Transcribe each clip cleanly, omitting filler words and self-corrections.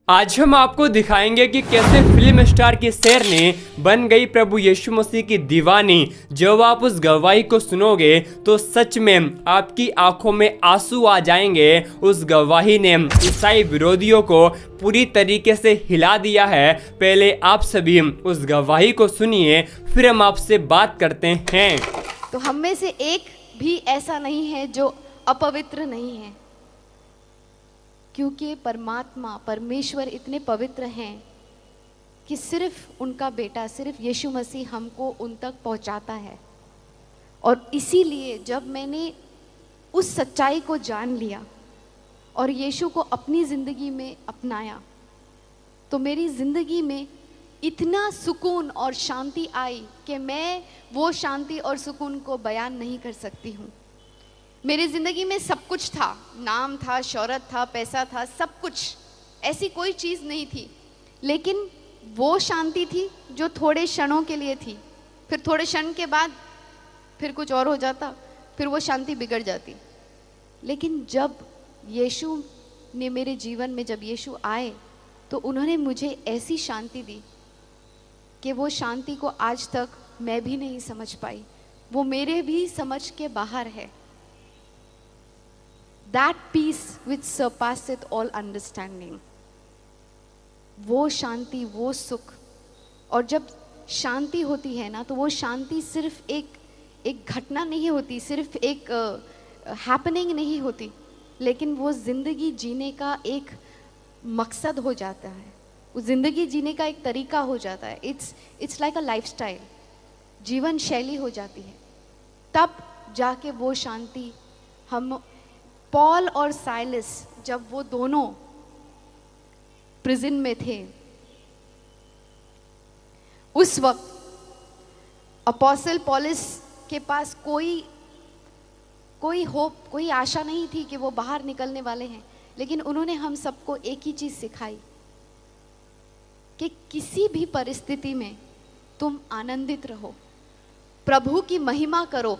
आज हम आपको दिखाएंगे कि कैसे फिल्म स्टार की शेरनी बन गई प्रभु यीशु मसीह की दीवानी। जब आप उस गवाही को सुनोगे तो सच में आपकी आंखों में आंसू आ जाएंगे। उस गवाही ने ईसाई विरोधियों को पूरी तरीके से हिला दिया है। पहले आप सभी उस गवाही को सुनिए, फिर हम आपसे बात करते हैं। तो हम में से एक भी ऐसा नहीं है जो अपवित्र नहीं है, क्योंकि परमात्मा परमेश्वर इतने पवित्र हैं कि सिर्फ उनका बेटा सिर्फ यीशु मसीह हमको उन तक पहुंचाता है। और इसीलिए जब मैंने उस सच्चाई को जान लिया और यीशु को अपनी ज़िंदगी में अपनाया तो मेरी ज़िंदगी में इतना सुकून और शांति आई कि मैं वो शांति और सुकून को बयान नहीं कर सकती हूँ। मेरी ज़िंदगी में सब कुछ था, नाम था, शोहरत था, पैसा था, सब कुछ, ऐसी कोई चीज़ नहीं थी, लेकिन वो शांति थी जो थोड़े क्षणों के लिए थी। फिर थोड़े क्षण के बाद फिर कुछ और हो जाता, फिर वो शांति बिगड़ जाती। लेकिन जब यीशु ने मेरे जीवन में, जब यीशु आए तो उन्होंने मुझे ऐसी शांति दी कि वो शांति को आज तक मैं भी नहीं समझ पाई, वो मेरे भी समझ के बाहर है। That peace which surpasseth all understanding, वो शांति, वो सुख। और जब शांति होती है ना तो वो शांति सिर्फ एक घटना नहीं होती, सिर्फ एक हैपनिंग नहीं होती, लेकिन वो ज़िंदगी जीने का एक मकसद हो जाता है, वो ज़िंदगी जीने का एक तरीका हो जाता है। इट्स लाइक अ लाइफस्टाइल, जीवन शैली हो जाती है। तब जाके वो शांति हम, पॉल और साइलस, जब वो दोनों प्रिजन में थे, उस वक्त अपोस्टल पॉलस के पास कोई होप, कोई आशा नहीं थी कि वो बाहर निकलने वाले हैं। लेकिन उन्होंने हम सबको एक ही चीज़ सिखाई कि किसी भी परिस्थिति में तुम आनंदित रहो, प्रभु की महिमा करो,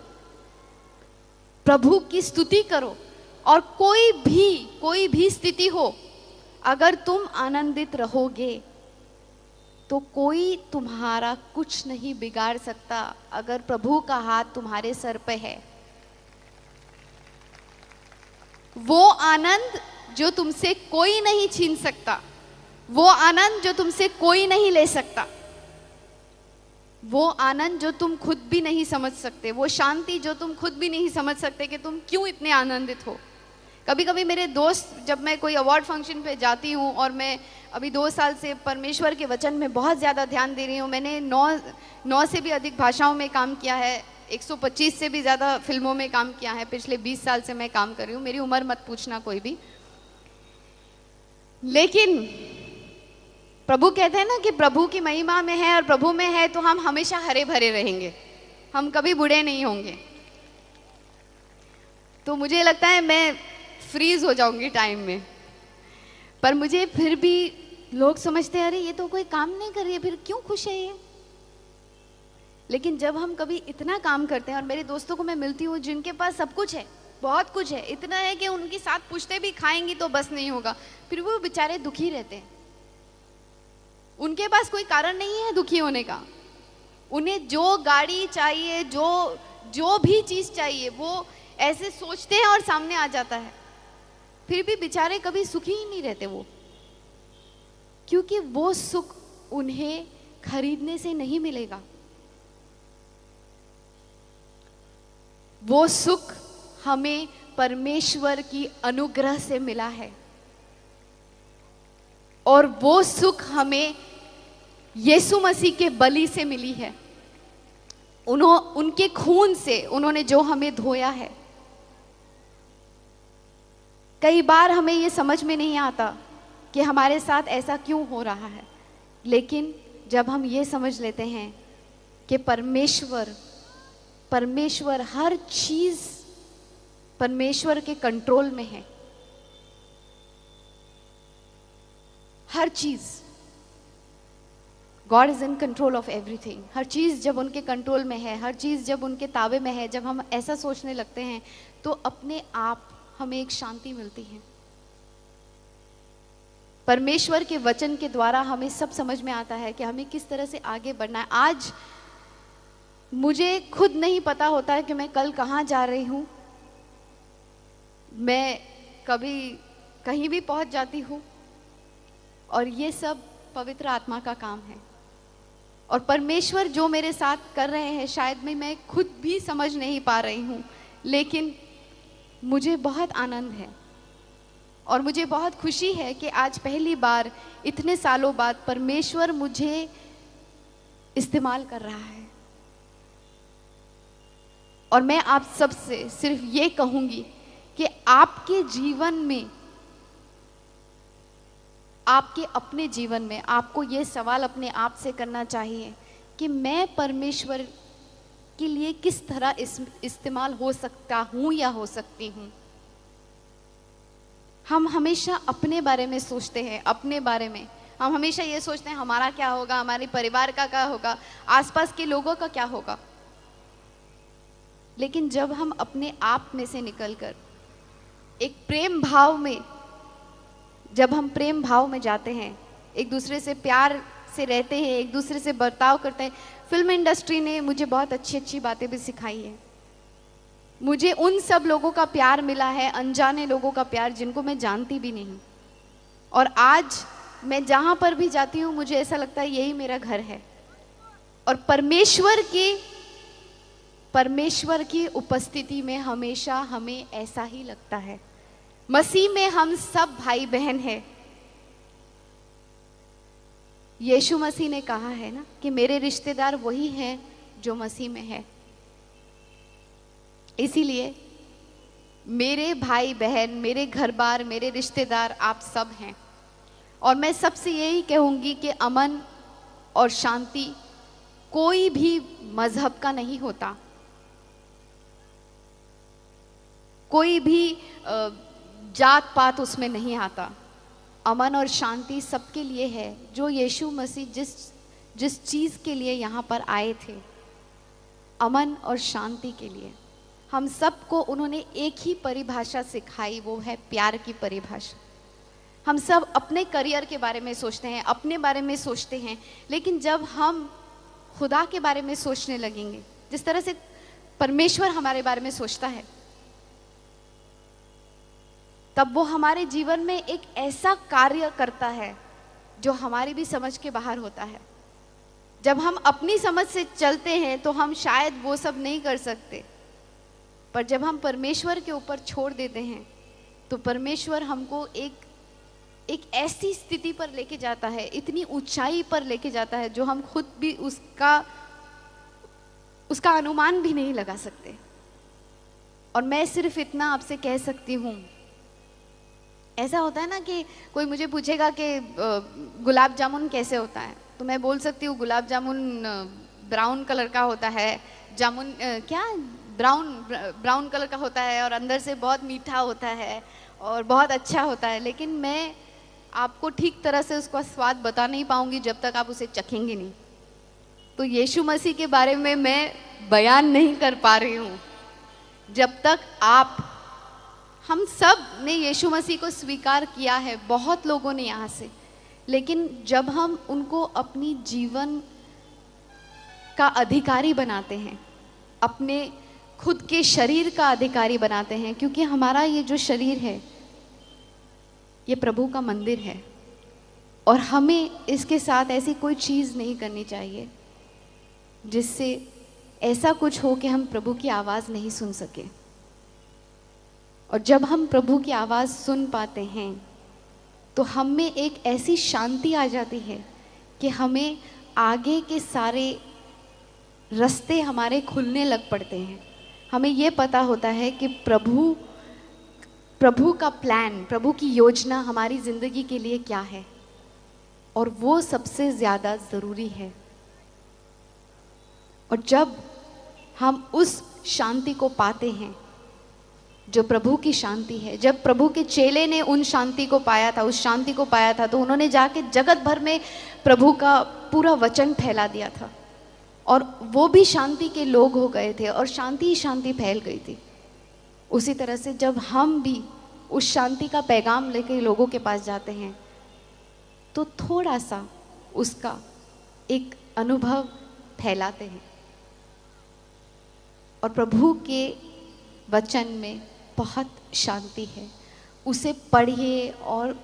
प्रभु की स्तुति करो, और कोई भी स्थिति हो, अगर तुम आनंदित रहोगे तो कोई तुम्हारा कुछ नहीं बिगाड़ सकता, अगर प्रभु का हाथ तुम्हारे सर पे है। वो आनंद जो तुमसे कोई नहीं छीन सकता, वो आनंद जो तुमसे कोई नहीं ले सकता, वो आनंद जो तुम खुद भी नहीं समझ सकते, वो शांति जो तुम खुद भी नहीं समझ सकते कि तुम क्यों इतने आनंदित हो। कभी कभी मेरे दोस्त, जब मैं कोई अवार्ड फंक्शन पे जाती हूँ, और मैं अभी 2 साल से परमेश्वर के वचन में बहुत ज़्यादा ध्यान दे रही हूँ, मैंने 9 से भी अधिक भाषाओं में काम किया है, 125 से भी ज़्यादा फिल्मों में काम किया है, पिछले 20 साल से मैं काम कर रही हूँ। मेरी उम्र मत पूछना कोई भी। लेकिन प्रभु कहते हैं ना कि प्रभु की महिमा में है और प्रभु में है तो हम हमेशा हरे भरे रहेंगे, हम कभी बूढ़े नहीं होंगे। तो मुझे लगता है मैं फ्रीज हो जाऊंगी टाइम में, पर मुझे फिर भी लोग समझते हैं अरे ये तो कोई काम नहीं कर रही है, फिर क्यों खुश है ये। लेकिन जब हम कभी इतना काम करते हैं, और मेरे दोस्तों को मैं मिलती हूँ जिनके पास सब कुछ है, बहुत कुछ है, इतना है कि उनके साथ पूछते भी खाएंगी तो बस नहीं होगा, फिर वो बेचारे दुखी रहते हैं। उनके पास कोई कारण नहीं है दुखी होने का, उन्हें जो गाड़ी चाहिए, जो भी चीज़ चाहिए, वो ऐसे सोचते हैं और सामने आ जाता है, फिर भी बेचारे कभी सुखी ही नहीं रहते वो, क्योंकि वो सुख उन्हें खरीदने से नहीं मिलेगा। वो सुख हमें परमेश्वर की अनुग्रह से मिला है, और वो सुख हमें यीशु मसीह के बलि से मिली है। उनके खून से उन्होंने जो हमें धोया है। कई बार हमें ये समझ में नहीं आता कि हमारे साथ ऐसा क्यों हो रहा है, लेकिन जब हम ये समझ लेते हैं कि परमेश्वर हर चीज़ परमेश्वर के कंट्रोल में है, हर चीज़, God is in control of everything. हर चीज़ जब उनके कंट्रोल में है, हर चीज़ जब उनके ताबे में है, जब हम ऐसा सोचने लगते हैं तो अपने आप हमें एक शांति मिलती है। परमेश्वर के वचन के द्वारा हमें सब समझ में आता है कि हमें किस तरह से आगे बढ़ना है। आज मुझे खुद नहीं पता होता है कि मैं कल कहाँ जा रही हूँ। मैं कभी कहीं भी पहुँच जाती हूँ, और ये सब पवित्र आत्मा का काम है। और परमेश्वर जो मेरे साथ कर रहे हैं शायद मैं खुद भी समझ नहीं पा रही हूँ, लेकिन मुझे बहुत आनंद है और मुझे बहुत खुशी है कि आज पहली बार इतने सालों बाद परमेश्वर मुझे इस्तेमाल कर रहा है। और मैं आप सबसे सिर्फ ये कहूँगी कि आपके जीवन में, आपके अपने जीवन में आपको ये सवाल अपने आप से करना चाहिए कि मैं परमेश्वर के लिए किस तरह इस्तेमाल हो सकता हूँ या हो सकती हूँ। हम हमेशा अपने बारे में सोचते हैं, अपने बारे में हम हमेशा ये सोचते हैं हमारा क्या होगा, हमारे परिवार का क्या होगा, आसपास के लोगों का क्या होगा। लेकिन जब हम अपने आप में से निकलकर एक प्रेम भाव में, जब हम प्रेम भाव में जाते हैं, एक दूसरे से प्यार से रहते हैं, एक दूसरे से बर्ताव करते हैं। फिल्म इंडस्ट्री ने मुझे बहुत अच्छी अच्छी बातें भी सिखाई है। मुझे उन सब लोगों का प्यार मिला है, अनजाने लोगों का प्यार जिनको मैं जानती भी नहीं। और आज मैं जहाँ पर भी जाती हूँ मुझे ऐसा लगता है यही मेरा घर है। और परमेश्वर की उपस्थिति में हमेशा हमें ऐसा ही लगता है। मसीह में हम सब भाई बहन हैं। यीशु मसीह ने कहा है ना कि मेरे रिश्तेदार वही हैं जो मसीह में है। इसीलिए मेरे भाई बहन, मेरे घर बार, मेरे रिश्तेदार आप सब हैं। और मैं सबसे यही कहूँगी कि अमन और शांति कोई भी मजहब का नहीं होता, कोई भी जात पात उसमें नहीं आता। अमन और शांति सबके लिए है, जो यीशु मसीह जिस चीज़ के लिए यहाँ पर आए थे, अमन और शांति के लिए। हम सबको उन्होंने एक ही परिभाषा सिखाई, वो है प्यार की परिभाषा। हम सब अपने करियर के बारे में सोचते हैं, अपने बारे में सोचते हैं, लेकिन जब हम खुदा के बारे में सोचने लगेंगे, जिस तरह से परमेश्वर हमारे बारे में सोचता है, तब वो हमारे जीवन में एक ऐसा कार्य करता है जो हमारी भी समझ के बाहर होता है। जब हम अपनी समझ से चलते हैं तो हम शायद वो सब नहीं कर सकते, पर जब हम परमेश्वर के ऊपर छोड़ देते हैं तो परमेश्वर हमको एक ऐसी स्थिति पर लेके जाता है, इतनी ऊंचाई पर लेके जाता है जो हम खुद भी उसका अनुमान भी नहीं लगा सकते। और मैं सिर्फ इतना आपसे कह सकती हूँ, ऐसा होता है ना कि कोई मुझे पूछेगा कि गुलाब जामुन कैसे होता है, तो मैं बोल सकती हूँ गुलाब जामुन ब्राउन कलर का होता है, जामुन क्या ब्राउन कलर का होता है और अंदर से बहुत मीठा होता है और बहुत अच्छा होता है। लेकिन मैं आपको ठीक तरह से उसका स्वाद बता नहीं पाऊंगी जब तक आप उसे चखेंगे नहीं। तो यीशु मसीह के बारे में मैं बयान नहीं कर पा रही हूँ जब तक हम सब ने यीशु मसीह को स्वीकार किया है, बहुत लोगों ने यहाँ से, लेकिन जब हम उनको अपनी जीवन का अधिकारी बनाते हैं, अपने खुद के शरीर का अधिकारी बनाते हैं, क्योंकि हमारा ये जो शरीर है ये प्रभु का मंदिर है और हमें इसके साथ ऐसी कोई चीज़ नहीं करनी चाहिए जिससे ऐसा कुछ हो कि हम प्रभु की आवाज़ नहीं सुन सके। और जब हम प्रभु की आवाज़ सुन पाते हैं तो हम में एक ऐसी शांति आ जाती है कि हमें आगे के सारे रास्ते हमारे खुलने लग पड़ते हैं। हमें ये पता होता है कि प्रभु का प्लान, प्रभु की योजना हमारी ज़िंदगी के लिए क्या है और वो सबसे ज़्यादा ज़रूरी है। और जब हम उस शांति को पाते हैं जो प्रभु की शांति है, जब प्रभु के चेले ने उन शांति को पाया था, उस शांति को पाया था, तो उन्होंने जाके जगत भर में प्रभु का पूरा वचन फैला दिया था और वो भी शांति के लोग हो गए थे और शांति ही शांति फैल गई थी। उसी तरह से जब हम भी उस शांति का पैगाम लेकर लोगों के पास जाते हैं तो थोड़ा सा उसका एक अनुभव फैलाते हैं। और प्रभु के वचन में बहुत शांति है। उसे पढ़िए और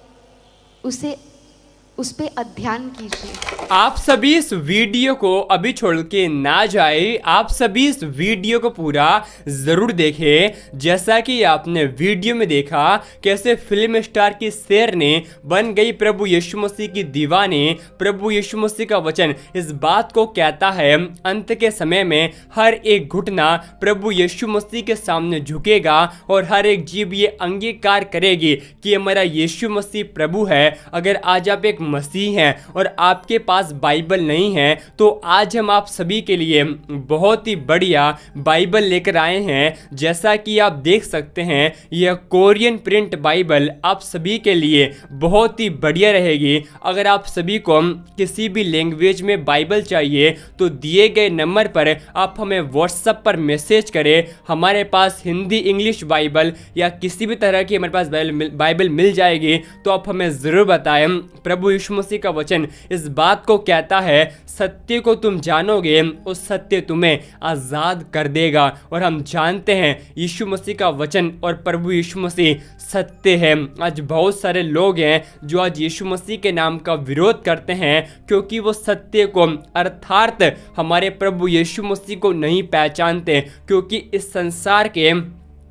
उस पे अध्ययन कीजिए। आप सभी इस वीडियो को अभी छोड़ के ना जाए, आप सभी इस वीडियो को पूरा जरूर देखें। जैसा कि आपने वीडियो में देखा कैसे फिल्म स्टार की शेर ने बन गई प्रभु यीशु मसीह की दीवानी। प्रभु यीशु मसीह का वचन इस बात को कहता है, अंत के समय में हर एक घुटना प्रभु यीशु मसीह के सामने झुकेगा और हर एक जीभ ये अंगीकार करेगी कि हमारा यीशु मसीह प्रभु है। अगर आज आप एक मसीह हैं और आपके पास बाइबल नहीं है तो आज हम आप सभी के लिए बहुत ही बढ़िया बाइबल लेकर आए हैं। जैसा कि आप देख सकते हैं यह कोरियन प्रिंट बाइबल आप सभी के लिए बहुत ही बढ़िया रहेगी। अगर आप सभी को किसी भी लैंग्वेज में बाइबल चाहिए तो दिए गए नंबर पर आप हमें व्हाट्सएप पर मैसेज करें। हमारे पास हिंदी इंग्लिश बाइबल या किसी भी तरह की हमारे पास बाइबल मिल जाएगी, तो आप हमें ज़रूर बताएं। प्रभु यीशु मसीह का वचन इस बात को कहता है, सत्य को तुम जानोगे और सत्य तुम्हें आज़ाद कर देगा। और हम जानते हैं यीशु मसीह का वचन और प्रभु यीशु मसीह सत्य है। आज बहुत सारे लोग हैं जो आज यीशु मसीह के नाम का विरोध करते हैं क्योंकि वो सत्य को अर्थात हमारे प्रभु यीशु मसीह को नहीं पहचानते, क्योंकि इस संसार के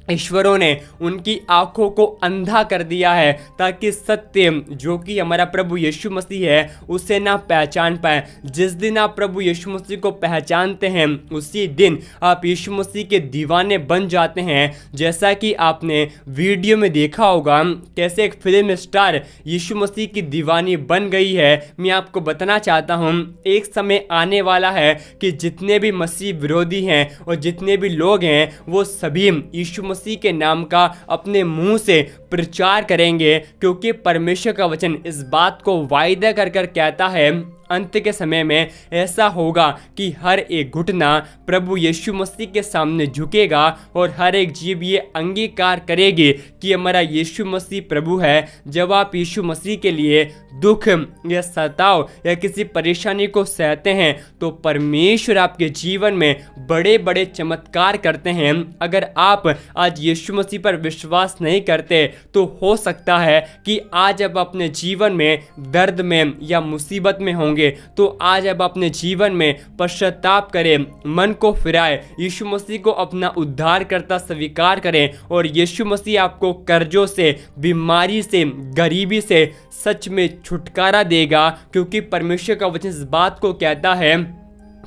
ईश्वरों ने उनकी आंखों को अंधा कर दिया है ताकि सत्य जो कि हमारा प्रभु यीशु मसीह है उसे ना पहचान पाए। जिस दिन आप प्रभु यीशु मसीह को पहचानते हैं उसी दिन आप यीशु मसीह के दीवाने बन जाते हैं। जैसा कि आपने वीडियो में देखा होगा कैसे एक फिल्म स्टार यीशु मसीह की दीवानी बन गई है। मैं आपको बताना चाहता हूँ एक समय आने वाला है कि जितने भी मसीह विरोधी हैं और जितने भी लोग हैं वो सभी यीशु मसीह के नाम का अपने मुंह से प्रचार करेंगे, क्योंकि परमेश्वर का वचन इस बात को वायदा कर कहता है अंत के समय में ऐसा होगा कि हर एक घुटना प्रभु यीशु मसीह के सामने झुकेगा और हर एक जीभ ये अंगीकार करेगी कि हमारा यीशु मसीह प्रभु है। जब आप यीशु मसीह के लिए दुख या सताव या किसी परेशानी को सहते हैं तो परमेश्वर आपके जीवन में बड़े बड़े चमत्कार करते हैं। अगर आप आज यीशु मसीह पर विश्वास नहीं करते तो हो सकता है कि आज आप अपने जीवन में दर्द में या मुसीबत में होंगे, तो आज अब अपने जीवन में पश्चाताप करें, मन को फिराए, यीशु मसीह को अपना उद्धारकर्ता स्वीकार करें और यीशु मसीह आपको कर्जों से, बीमारी से, गरीबी से सच में छुटकारा देगा। क्योंकि परमेश्वर का वचन इस बात को कहता है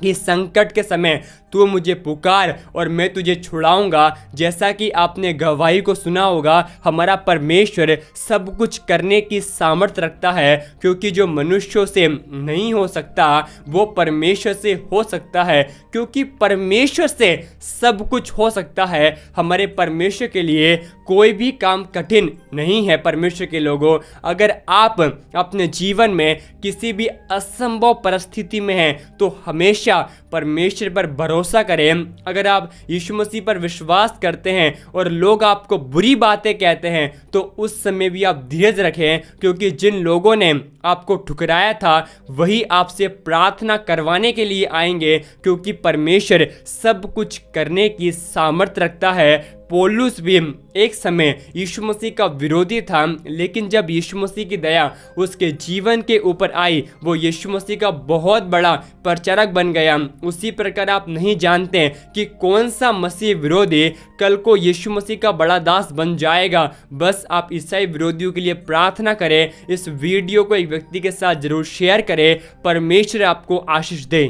कि संकट के समय तू मुझे पुकार और मैं तुझे छुड़ाऊंगा। जैसा कि आपने गवाही को सुना होगा, हमारा परमेश्वर सब कुछ करने की सामर्थ्य रखता है, क्योंकि जो मनुष्यों से नहीं हो सकता वो परमेश्वर से हो सकता है, क्योंकि परमेश्वर से सब कुछ हो सकता है। हमारे परमेश्वर के लिए कोई भी काम कठिन नहीं है। परमेश्वर के लोगों, अगर आप अपने जीवन में किसी भी असंभव परिस्थिति में हैं तो हमेशा परमेश्वर पर भरोसा करें। अगर आप यीशु मसीह पर विश्वास करते हैं और लोग आपको बुरी बातें कहते हैं तो उस समय भी आप धीरज रखें, क्योंकि जिन लोगों ने आपको ठुकराया था वही आपसे प्रार्थना करवाने के लिए आएंगे, क्योंकि परमेश्वर सब कुछ करने की सामर्थ्य रखता है। पौलुस भी एक समय यीशु मसीह का विरोधी था, लेकिन जब यीशु मसीह की दया उसके जीवन के ऊपर आई वो यीशु मसीह का बहुत बड़ा प्रचारक बन गया। उसी प्रकार आप नहीं जानते कि कौन सा मसीह विरोधी कल को यीशु मसीह का बड़ा दास बन जाएगा। बस आप ईसाई विरोधियों के लिए प्रार्थना करें। इस वीडियो को एक व्यक्ति के साथ जरूर शेयर करें। परमेश्वर आपको आशीष दे।